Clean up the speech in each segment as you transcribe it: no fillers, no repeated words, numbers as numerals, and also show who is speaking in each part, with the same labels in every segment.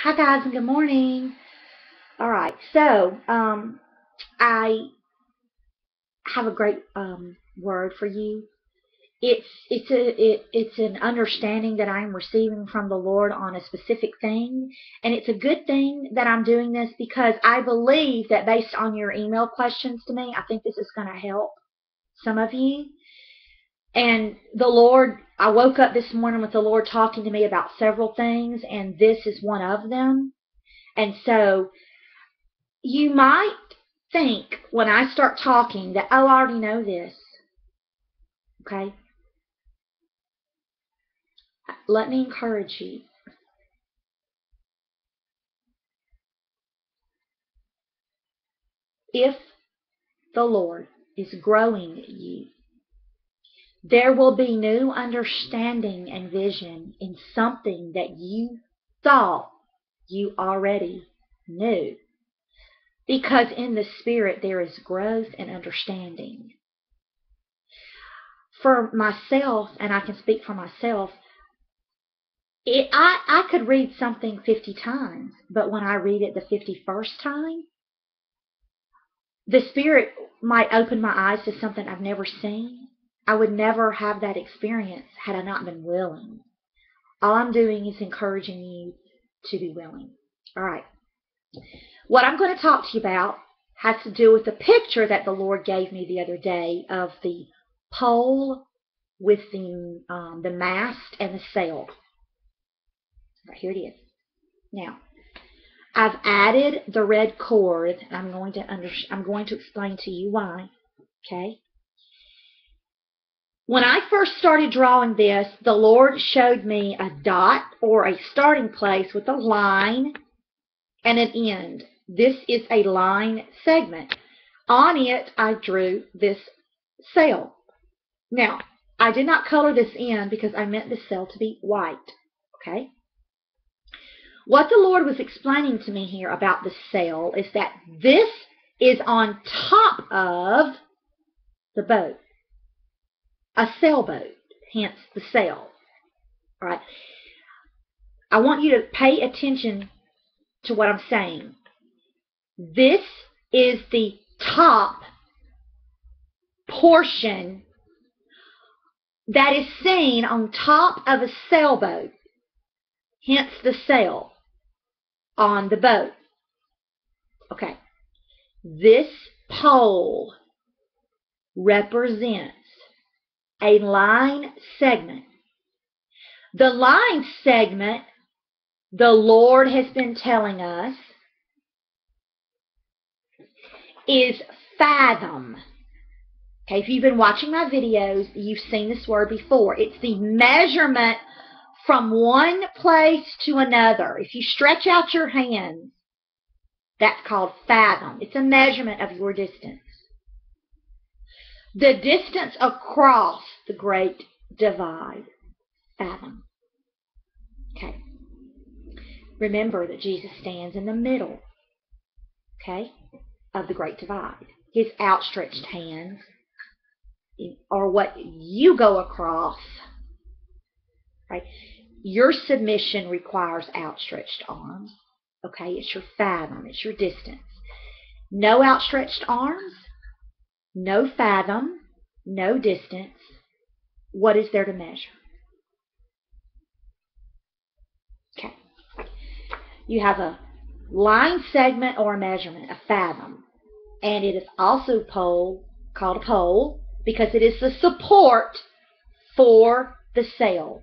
Speaker 1: Hi guys and good morning. All right, so I have a great word for you. It's an understanding that I'm receiving from the Lord on a specific thing, and it's a good thing that I'm doing this because I believe that based on your email questions to me, I think this is going to help some of you. And the Lord, I woke up this morning with the Lord talking to me about several things, and this is one of them. And so you might think when I start talking that, oh, I already know this. Okay? Let me encourage you. If the Lord is growing you, there will be new understanding and vision in something that you thought you already knew. Because in the Spirit there is growth and understanding. For myself, and I can speak for myself, I could read something 50 times, but when I read it the 51st time, the Spirit might open my eyes to something I've never seen. I would never have that experience had I not been willing. All I'm doing is encouraging you to be willing. All right. What I'm going to talk to you about has to do with the picture that the Lord gave me the other day of the pole with the mast and the sail. Right, here it is. Now, I've added the red cord, and I'm going to explain to you why. Okay. When I first started drawing this, the Lord showed me a dot or a starting place with a line and an end. This is a line segment. On it, I drew this sail. Now, I did not color this in because I meant the sail to be white. Okay. What the Lord was explaining to me here about the sail is that this is on top of the boat. A sailboat, hence the sail. All right. I want you to pay attention to what I'm saying. This is the top portion that is seen on top of a sailboat, hence the sail on the boat. Okay. This pole represents a line segment. The line segment, the Lord has been telling us, is fathom. Okay, if you've been watching my videos, you've seen this word before. It's the measurement from one place to another. If you stretch out your hands, that's called fathom. It's a measurement of your distance. The distance across the great divide. Fathom. Okay. Remember that Jesus stands in the middle, okay, of the great divide. His outstretched hands are what you go across, right? Your submission requires outstretched arms, okay? It's your fathom, it's your distance. No outstretched arms, no fathom, no distance. What is there to measure? Okay. You have a line segment or a measurement, a fathom. And it is also called a pole because it is the support for the sail.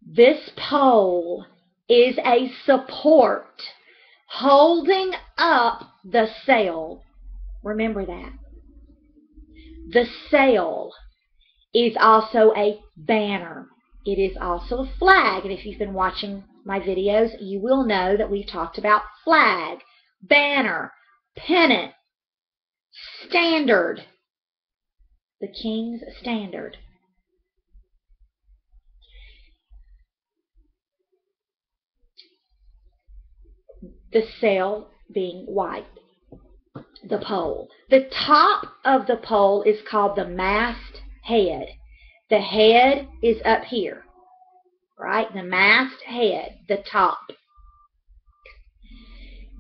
Speaker 1: This pole is a support holding up the sail. Remember that. The sail is also a banner. It is also a flag. And if you've been watching my videos, you will know that we've talked about flag, banner, pennant, standard, the king's standard. The sail being white, the pole. The top of the pole is called the mast head. The head is up here, right? The mast head, the top.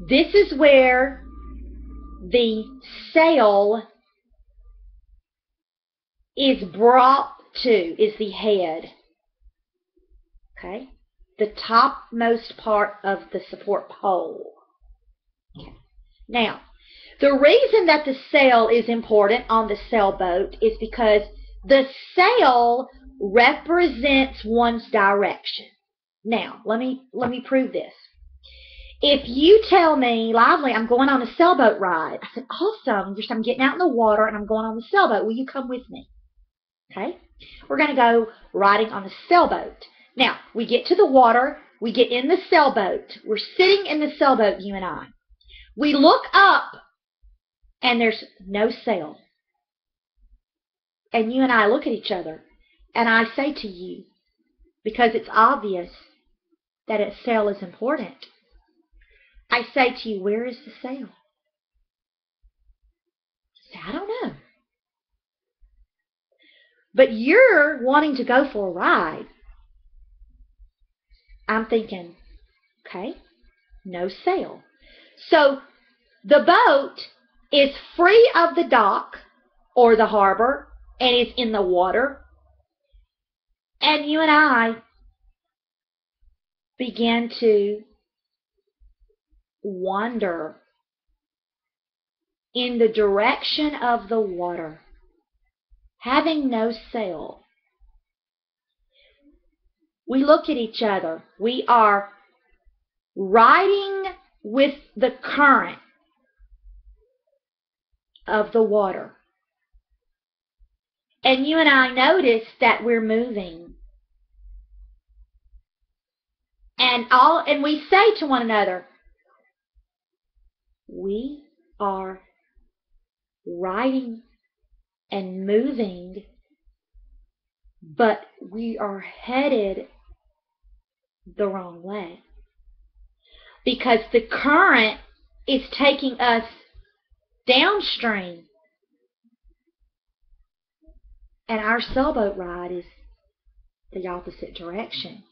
Speaker 1: This is where the sail is brought to, is the head. Okay? The topmost part of the support pole. Okay. Now, the reason that the sail is important on the sailboat is because the sail represents one's direction. Now, let me prove this. If you tell me, Lively, I'm going on a sailboat ride, I said, awesome, I'm getting out in the water and I'm going on the sailboat. Will you come with me? Okay? We're going to go riding on a sailboat. Now, we get to the water, we get in the sailboat. We're sitting in the sailboat, you and I. We look up, and there's no sail. And you and I look at each other, and I say to you, because it's obvious that a sail is important, I say to you, where is the sail? You say, I don't know. But you're wanting to go for a ride. I'm thinking, okay, no sail. So the boat is free of the dock or the harbor and is in the water. And you and I began to wander in the direction of the water, having no sail. We look at each other. We are riding with the current of the water. And you and I notice that we're moving. And we say to one another, we are riding and moving, but we are headed the wrong way. Because the current is taking us downstream. And our sailboat ride is the opposite direction.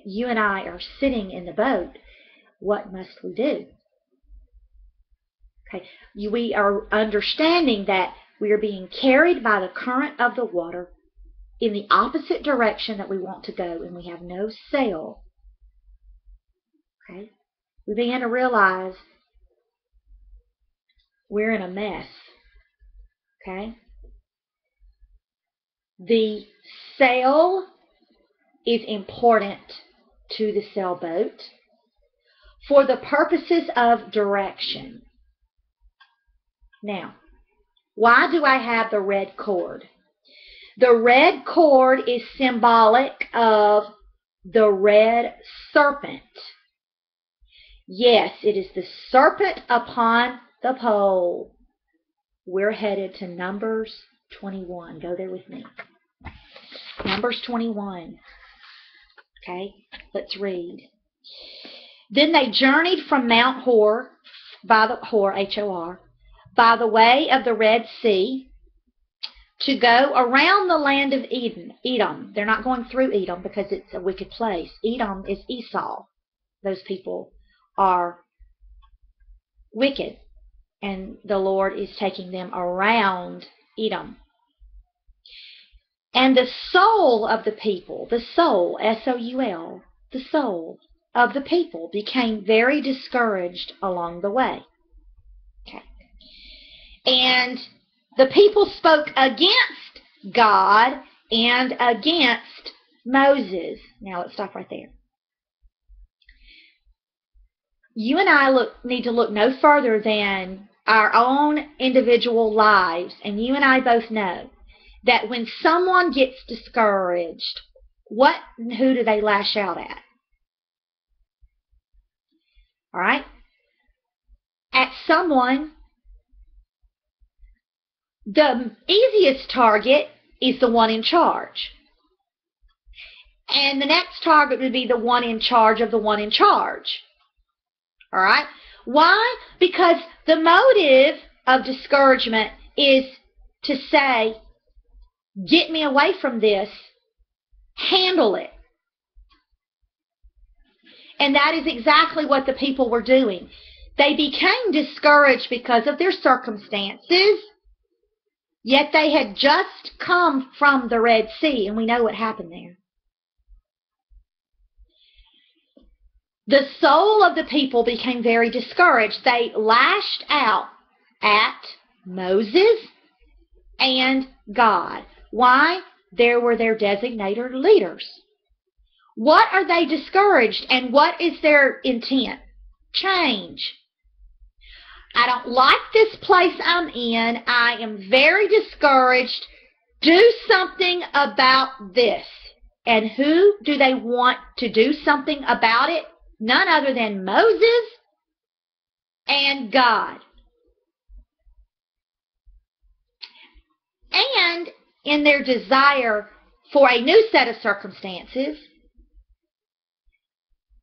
Speaker 1: You and I are sitting in the boat. What must we do? Okay, we are understanding that we are being carried by the current of the water in the opposite direction that we want to go, and we have no sail. Okay? We begin to realize we're in a mess. Okay? The sail is important to the sailboat for the purposes of direction. Now, why do I have the red cord? The red cord is symbolic of the red serpent. Yes, it is the serpent upon the pole. We're headed to Numbers 21. Go there with me. Numbers 21. Okay, let's read. Then they journeyed from Mount Hor, H-O-R, by the way of the Red Sea, to go around the land of Edom. They're not going through Edom because it's a wicked place. Edom is Esau. Those people are wicked, and the Lord is taking them around Edom. And the soul of the people, the soul, S-O-U-L, the soul of the people became very discouraged along the way. Okay. And the people spoke against God and against Moses. Now let's stop right there. You and I need to look no further than our own individual lives, and you and I both know that when someone gets discouraged, what and who do they lash out at? All right? At someone. The easiest target is the one in charge. And the next target would be the one in charge of the one in charge. All right? Why? Because the motive of discouragement is to say, get me away from this, handle it. And that is exactly what the people were doing. They became discouraged because of their circumstances, yet they had just come from the Red Sea, and we know what happened there. The soul of the people became very discouraged. They lashed out at Moses and God. Why? There were their designated leaders. What are they discouraged, and what is their intent? Change. I don't like this place I'm in. I am very discouraged. Do something about this. And who do they want to do something about it? None other than Moses and God. And in their desire for a new set of circumstances,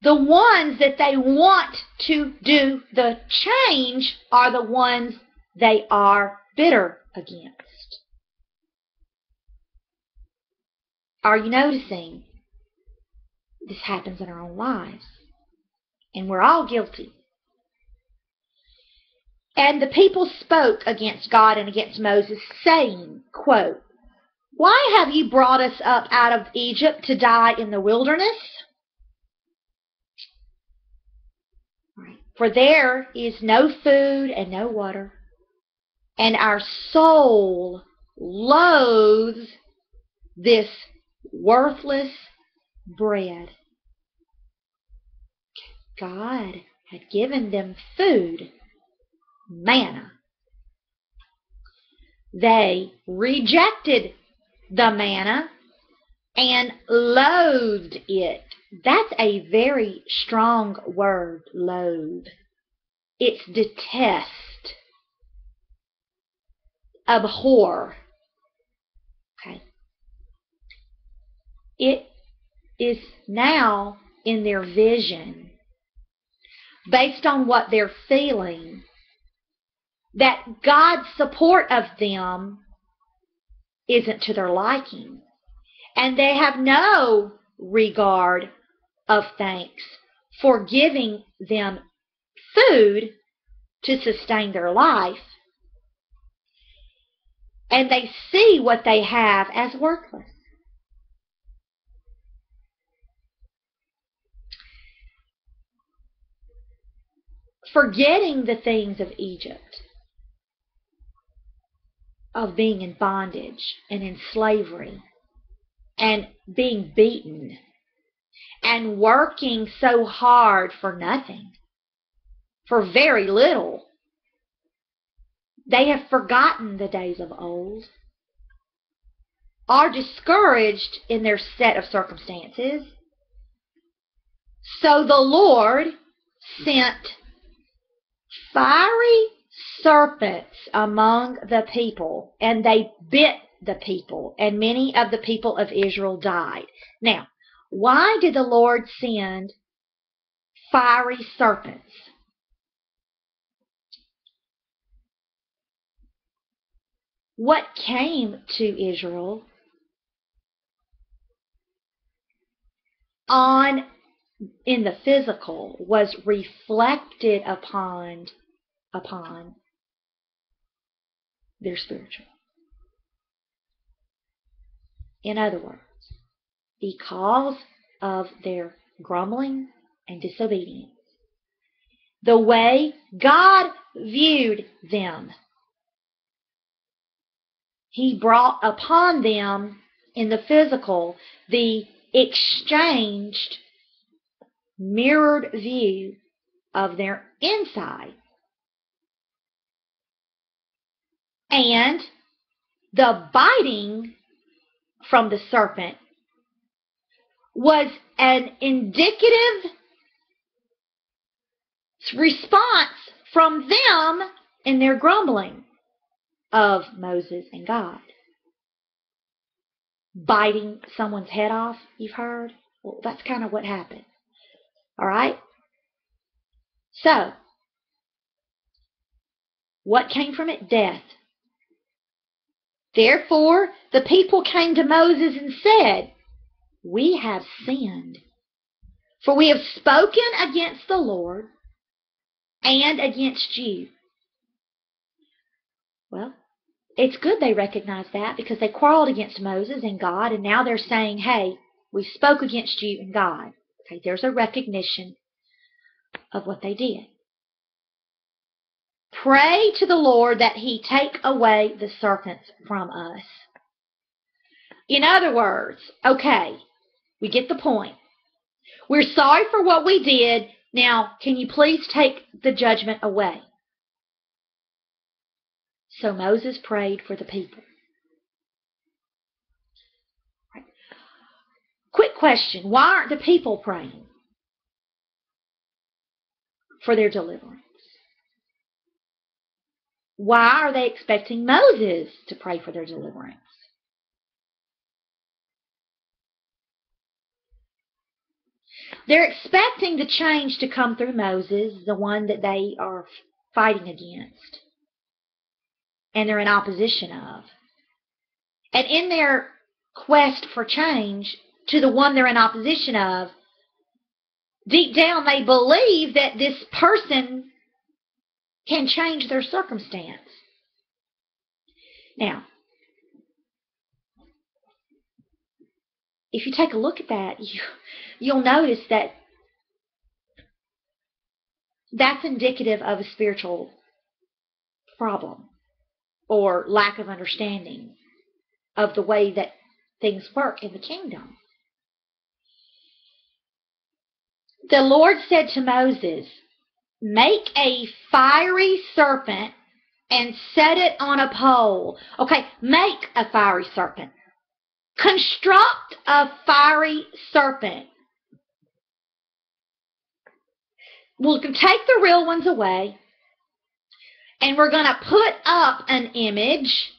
Speaker 1: the ones that they want to do the change are the ones they are bitter against. Are you noticing? This happens in our own lives. And we're all guilty. And the people spoke against God and against Moses, saying, quote, "Why have you brought us up out of Egypt to die in the wilderness? For there is no food and no water, and our soul loathes this worthless bread." God had given them food, manna. They rejected the manna and loathed it. That's a very strong word, loathe. It's detest, abhor. Okay. It is now in their vision, based on what they're feeling, that God's support of them isn't to their liking. And they have no regard of thanks for giving them food to sustain their life. And they see what they have as worthless. Forgetting the things of Egypt, of being in bondage and in slavery and being beaten and working so hard for nothing, for very little. They have forgotten the days of old, are discouraged in their set of circumstances. So the Lord sent fiery serpents among the people, and they bit the people, and many of the people of Israel died. Now, why did the Lord send fiery serpents? What came to Israel in the physical was reflected upon their spiritual. In other words, because of their grumbling and disobedience, the way God viewed them, He brought upon them in the physical the exchanged, mirrored view of their inside. And the biting from the serpent was an indicative response from them in their grumbling of Moses and God. Biting someone's head off, you've heard? Well, that's kind of what happened. All right? So, what came from it? Death. Therefore, the people came to Moses and said, "We have sinned, for we have spoken against the Lord. and against you. Well, it's good they recognize that, because they quarreled against Moses and God, and now they're saying, hey, we spoke against you and God. Okay, there's a recognition of what they did. Pray to the Lord that he take away the serpents from us. In other words, okay, we get the point. We're sorry for what we did. Now, can you please take the judgment away? So Moses prayed for the people. Right. Quick question. Why aren't the people praying for their deliverance? Why are they expecting Moses to pray for their deliverance? They're expecting the change to come through Moses, the one that they are fighting against, and they're in opposition of. And in their quest for change to the one they're in opposition of, deep down they believe that this person can change their circumstance. Now, if you take a look at that, you'll notice that that's indicative of a spiritual problem or lack of understanding of the way that things work in the kingdom. The Lord said to Moses, make a fiery serpent and set it on a pole. Okay, make a fiery serpent. Construct a fiery serpent. We'll take the real ones away, and we're going to put up an image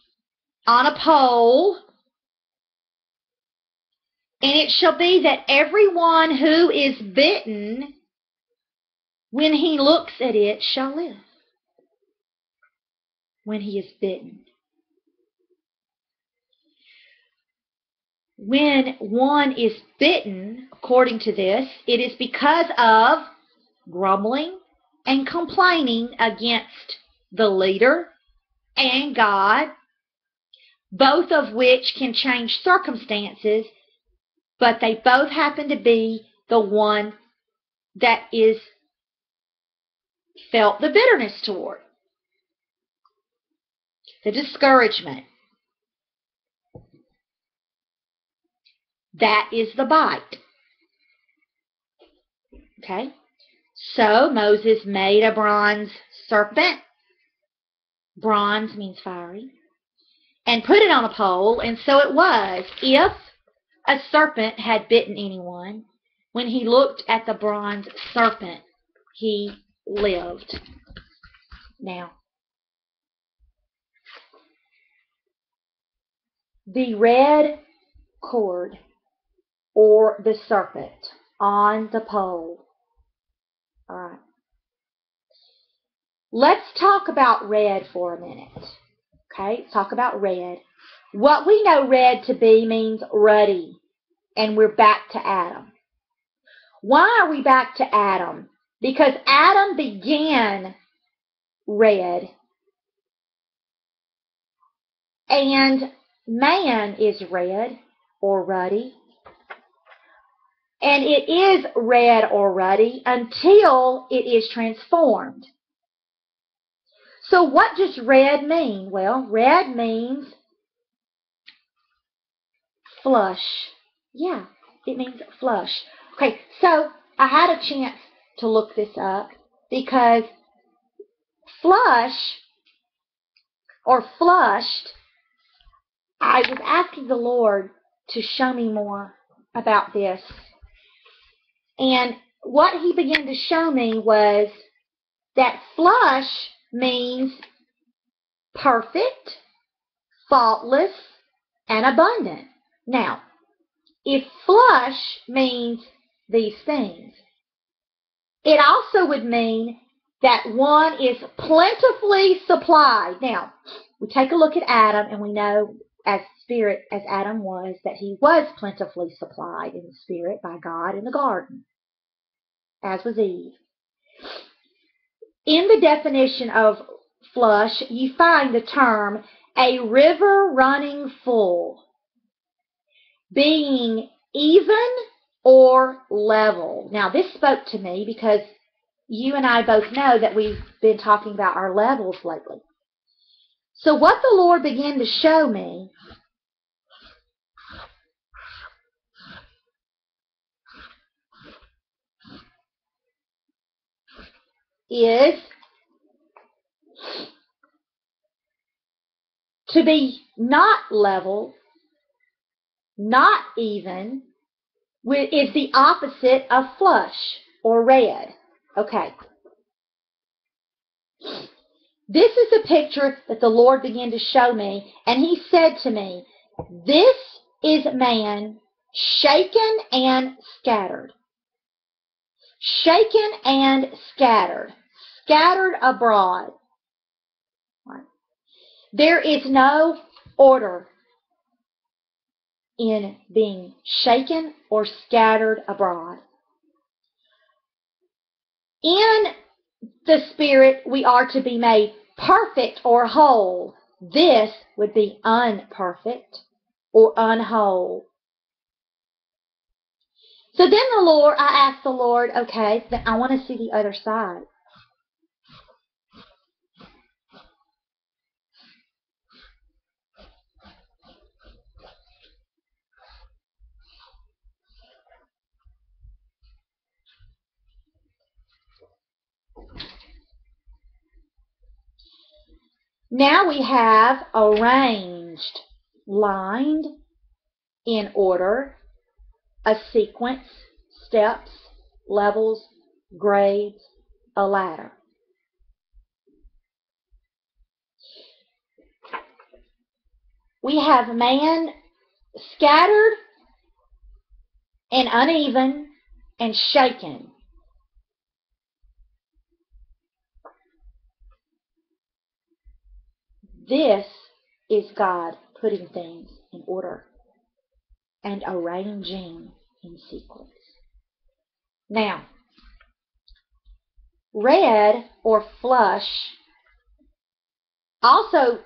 Speaker 1: on a pole, and it shall be that everyone who is bitten, when he looks at it, shall live. When he is bitten. When one is bitten, according to this, it is because of grumbling and complaining against the leader and God, both of which can change circumstances, but they both happen to be the one that is felt the bitterness toward, the discouragement. That is the bite. Okay? So Moses made a bronze serpent. Bronze means fiery. And put it on a pole, and so it was. If a serpent had bitten anyone, when he looked at the bronze serpent, he lived. Now, the red cord or the serpent on the pole. All right. Let's talk about red for a minute. Okay, let's talk about red. What we know red to be means ruddy, and we're back to Adam. Why are we back to Adam? Because Adam began red, and man is red or ruddy. And it is red or ruddy until it is transformed. So what does red mean? Well, red means flush. Yeah, it means flush. Okay, so I had a chance to look this up because flush or flushed, I was asking the Lord to show me more about this. And what he began to show me was that flush means perfect, faultless, and abundant. Now, if flush means these things, it also would mean that one is plentifully supplied. Now, we take a look at Adam, and we know as spirit as Adam was, that he was plentifully supplied in the spirit by God in the garden, as was Eve. in the definition of flush, you find the term a river running full, being even or level. Now, this spoke to me because you and I both know that we've been talking about our levels lately. So what the Lord began to show me is to be not level, not even, is the opposite of flush or red. Okay. This is a picture that the Lord began to show me, and He said to me, this is man shaken and scattered. Shaken and scattered. Scattered abroad. Right. There is no order in being shaken or scattered abroad. In the Spirit, we are to be made perfect or whole. This would be unperfect or unwhole. So then I asked the Lord, okay, then I want to see the other side. Now we have arranged, lined, in order, a sequence, steps, levels, grades, a ladder. We have man scattered and uneven and shaken. This is God putting things in order and arranging in sequence. Now, red or flush also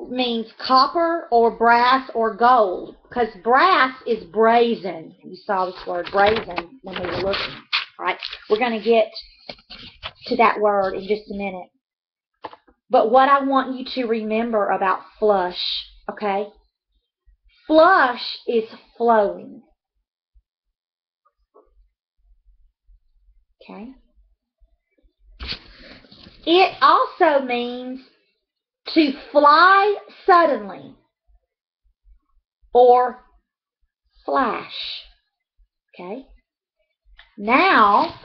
Speaker 1: means copper or brass or gold, because brass is brazen. You saw this word brazen when we were looking. All right, we're going to get to that word in just a minute. But what I want you to remember about flush, okay? Flush is flowing. Okay? It also means to fly suddenly or flash. Okay? Now,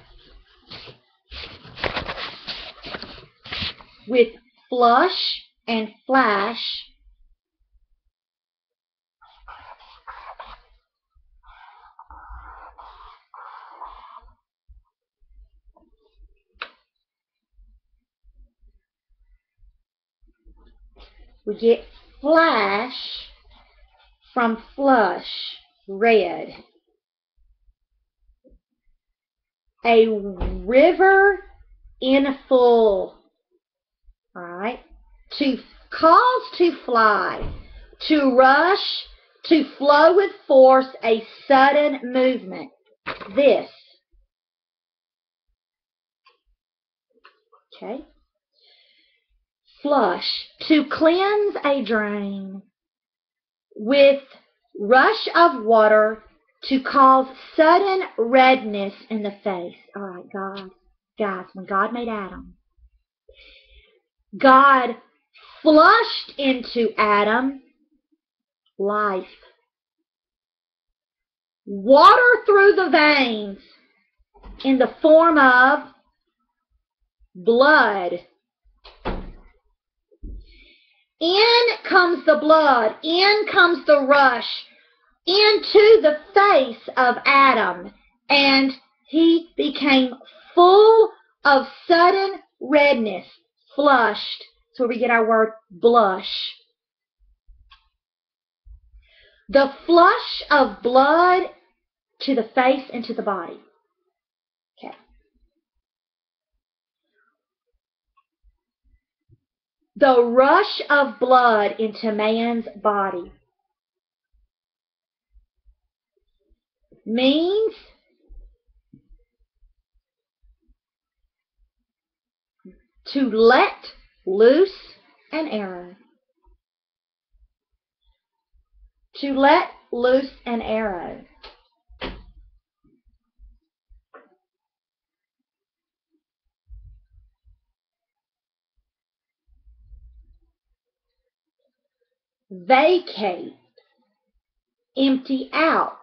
Speaker 1: with flush and flash, we get flash from flush, red. A river in full. All right? To cause to fly, to rush, to flow with force, a sudden movement. This. Okay? Flush, to cleanse a drain with rush of water, to cause sudden redness in the face. All right, guys, when God made Adam, God flushed into Adam life. Water through the veins in the form of blood. In comes the blood, in comes the rush into the face of Adam, and he became full of sudden redness, flushed. That's where we get our word blush. The flush of blood to the face and to the body. Okay. the rush of blood into man's body means to let loose an arrow. To let loose an arrow. Vacate. Empty out.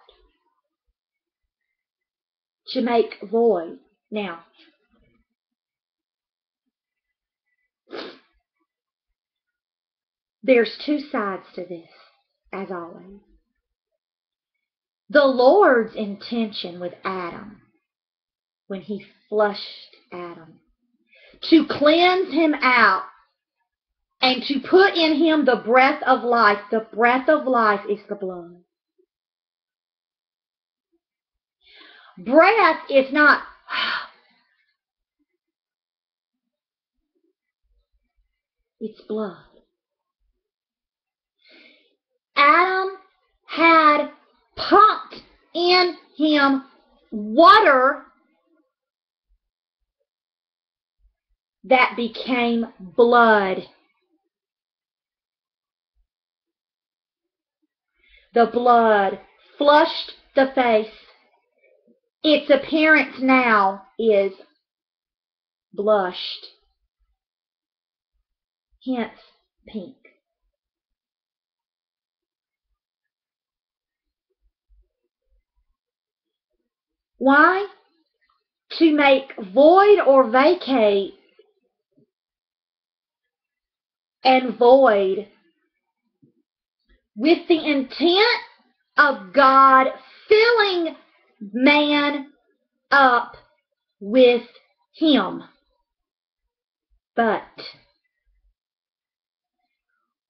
Speaker 1: To make void. Now, there's two sides to this, as always. The Lord's intention with Adam, when he flushed Adam, to cleanse him out and to put in him the breath of life. The breath of life is the blood. Breath is not, it's blood. Adam had pumped in him water that became blood. The blood flushed the face. Its appearance now is blushed, hence pink. Why? To make void or vacate and void with the intent of God filling man up with him. But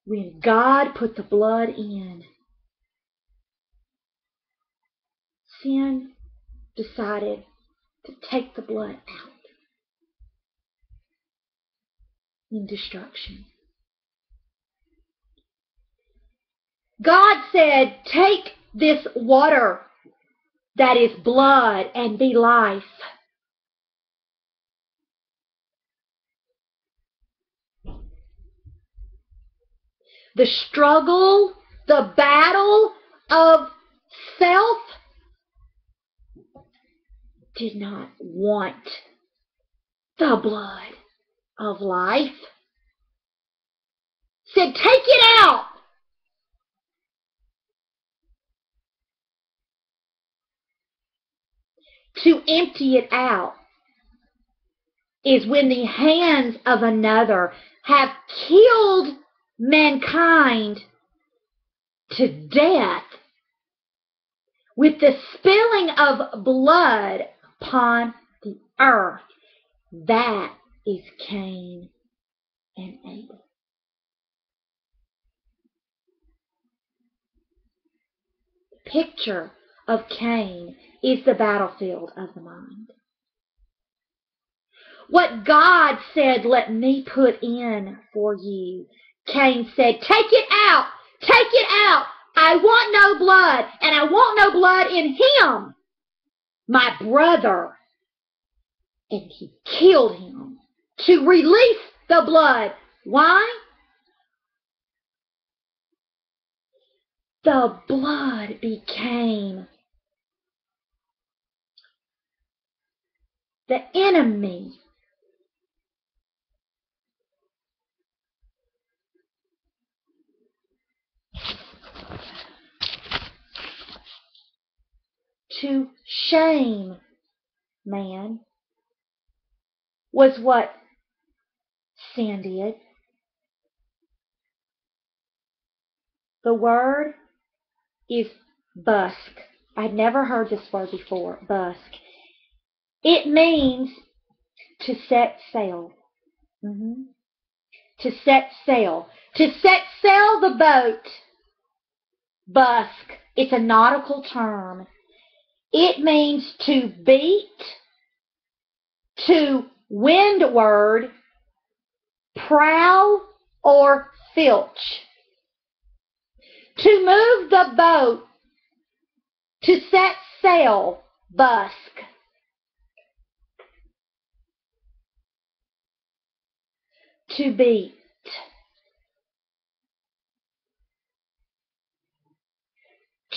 Speaker 1: when God put the blood in, sin decided to take the blood out in destruction. God said, take this water that is blood and be life. The struggle, the battle of self did not want the blood of life. Said, take it out. To empty it out is when the hands of another have killed mankind to death with the spilling of blood upon the earth. That is Cain and Abel. The picture of Cain is the battlefield of the mind. What God said, let me put in for you, Cain said, take it out, take it out. I want no blood, and I want no blood in him, my brother. And he killed him to release the blood. Why? The blood became the enemy. To shame man was what sin did. The word is busk. I'd never heard this word before, busk. It means to set sail. To set sail. To set sail the boat. Busk. It's a nautical term. It means to beat, to windward, prowl, or filch. To move the boat, to set sail, busk. To beat.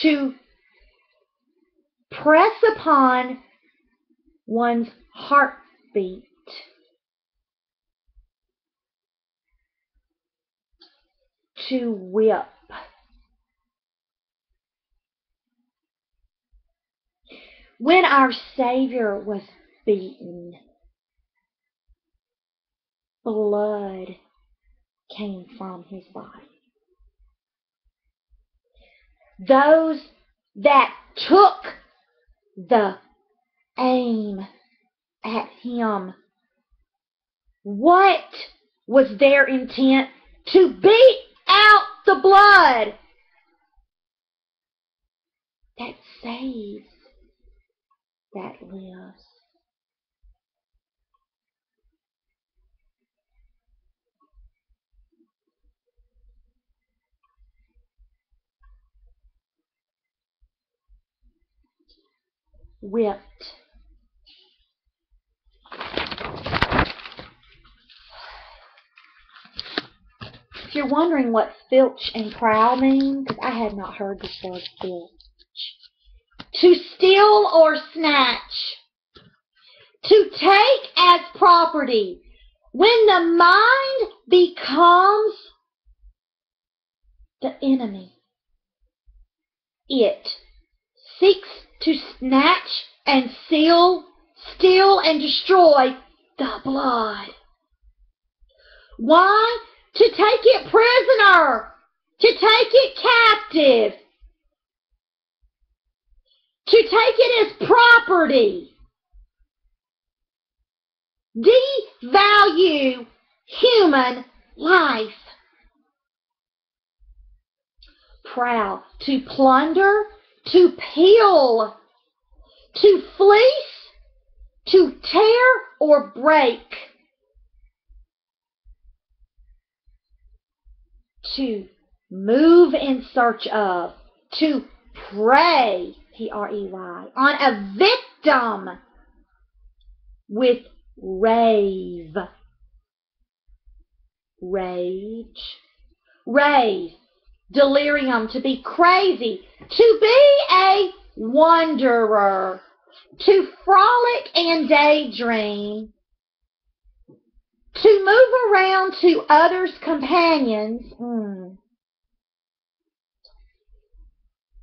Speaker 1: To press upon one's heartbeat. To whip. When our Savior was beaten, blood came from his body. Those that took the aim at him, what was their intent? To beat out the blood that saves, that lives. Whipped. If you're wondering what filch and prowl mean, because I had not heard this word filch. To steal or snatch. To take as property. When the mind becomes the enemy, it seeks to snatch and steal and destroy the blood. Why? To take it prisoner, to take it captive, to take it as property. Devalue human life. Prowl. To plunder, to peel, to fleece, to tear or break. To move in search of, to prey, P-R-E-Y, on a victim with rave. Rage. Rave. Delirium, to be crazy. To be a wanderer. To frolic and daydream. To move around to others' companions.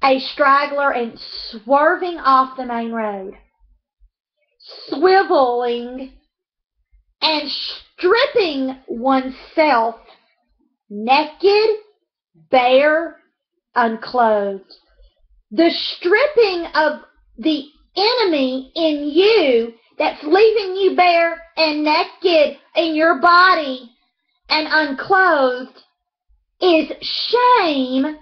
Speaker 1: A straggler and swerving off the main road. Swiveling and stripping oneself naked, bare, unclothed. The stripping of the enemy in you that's leaving you bare and naked in your body and unclothed is shame.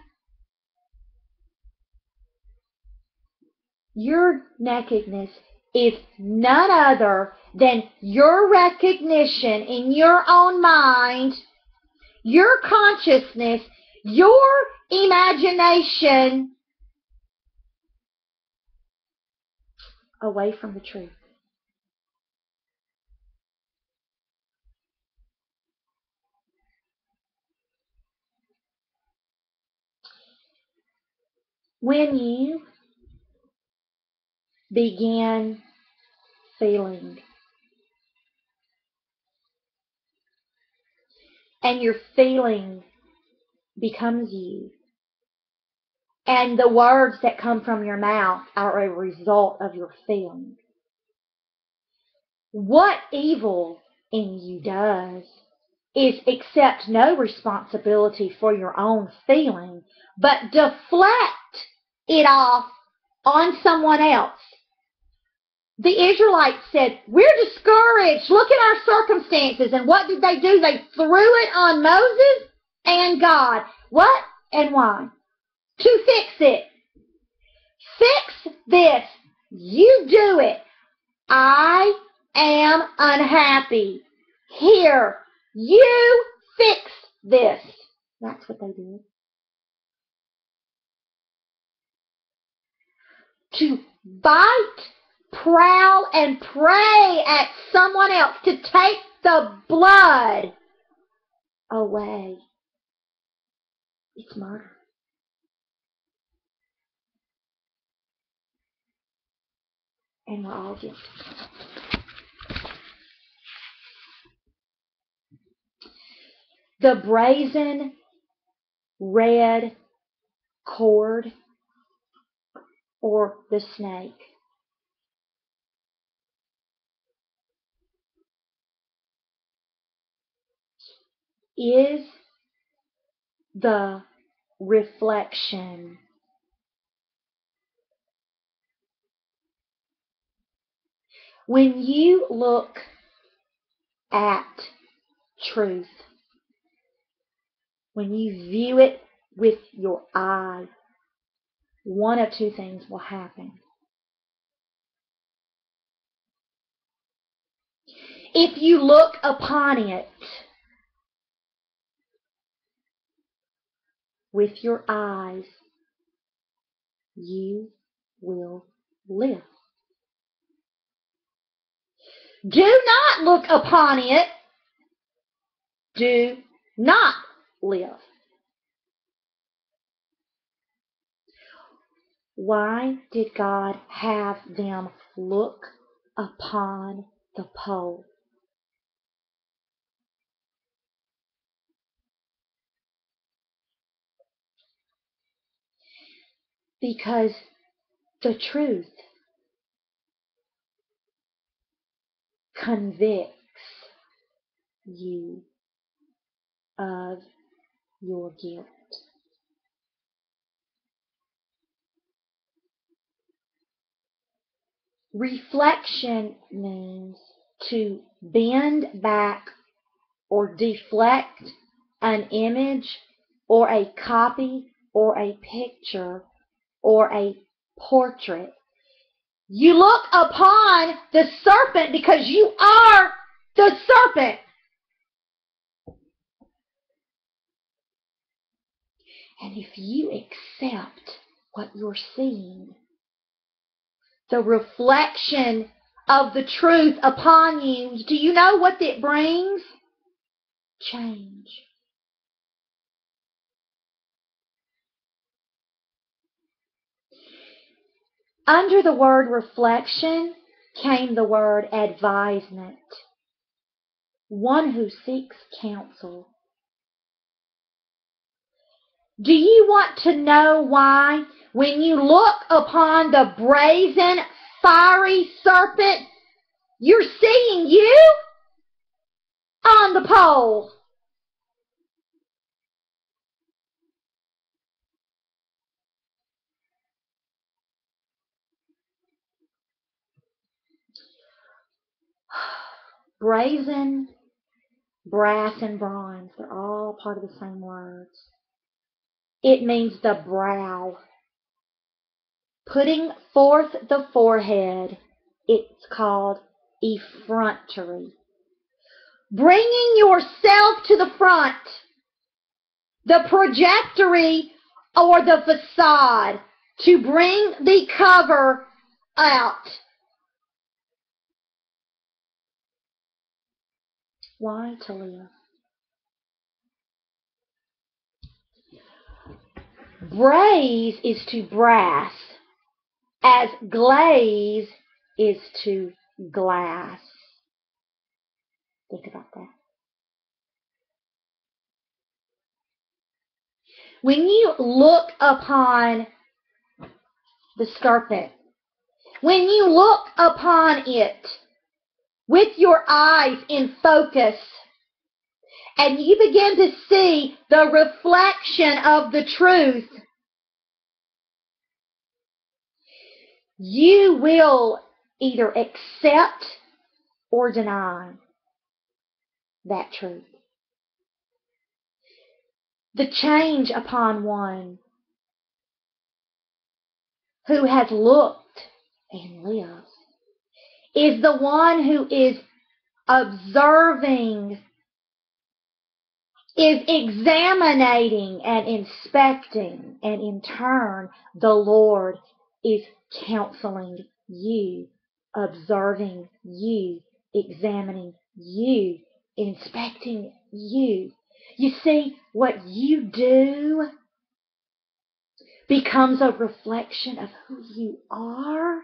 Speaker 1: Your nakedness is none other than your recognition in your own mind, your consciousness, your imagination away from the truth. When you begin feeling, and your feeling becomes you, and the words that come from your mouth are a result of your feeling, what evil in you does is accept no responsibility for your own feeling, but deflect it off on someone else. The Israelites said, we're discouraged. Look at our circumstances. And what did they do? They threw it on Moses and God. What and why? To fix it. Fix this. You do it. I am unhappy. Here, you fix this. That's what they did. To bite, prowl, and prey at someone else, to take the blood away. It's murder. And we're all guilty. The brazen red cord, or the snake, is the reflection when you look at truth, when you view it with your eye, one of two things will happen. If you look upon it with your eyes, you will live. Do not look upon it. Do not live. Why did God have them look upon the pole? Because the truth convicts you of your guilt. Reflection means to bend back or deflect an image or a copy or a picture or a portrait. You look upon the serpent because you are the serpent. And if you accept what you're seeing, the reflection of the truth upon you, do you know what it brings? Change. Under the word reflection came the word advisement. One who seeks counsel. Do you want to know why when you look upon the brazen, fiery serpent, you're seeing you on the pole? Brazen, brass, and bronze, they're all part of the same words. It means the brow. Putting forth the forehead, it's called effrontery. Bringing yourself to the front, the trajectory or the façade, to bring the cover out. Why to live? Braze is to brass, as glaze is to glass. Think about that. When you look upon the serpent, when you look upon it with your eyes in focus, and you begin to see the reflection of the truth, you will either accept or deny that truth. The change upon one who has looked and lives is the one who is observing is examining and inspecting, and in turn, the Lord is counseling you, observing you, examining you, inspecting you. You see, what you do becomes a reflection of who you are.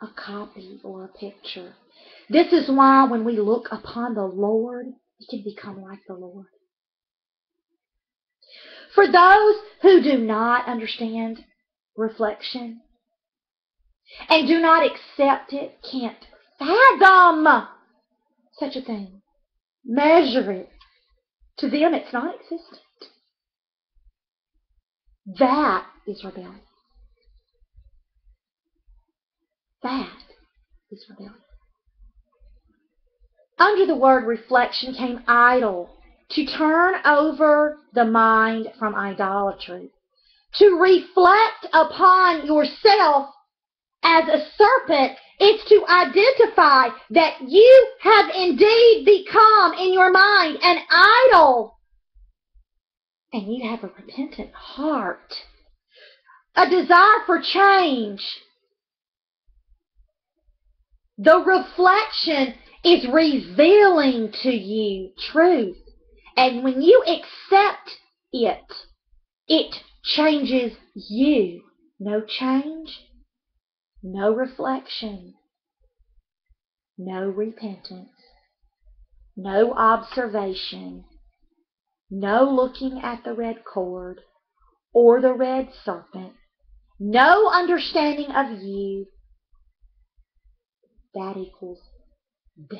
Speaker 1: A copy or a picture. This is why when we look upon the Lord, we can become like the Lord. For those who do not understand reflection and do not accept it, can't fathom such a thing, measure it. To them, it's non-existent. That is rebellion. That is rebellion. Under the word reflection came idol, to turn over the mind from idolatry, to reflect upon yourself as a serpent. It's to identify that you have indeed become in your mind an idol, and you have a repentant heart, a desire for change. The reflection is revealing to you truth. And when you accept it, it changes you. No change, no reflection, no repentance, no observation, no looking at the red cord or the red serpent, no understanding of you. That equals death.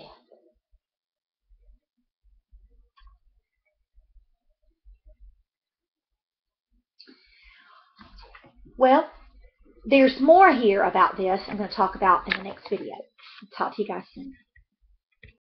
Speaker 1: Well, there's more here about this I'm going to talk about in the next video. I'll talk to you guys soon.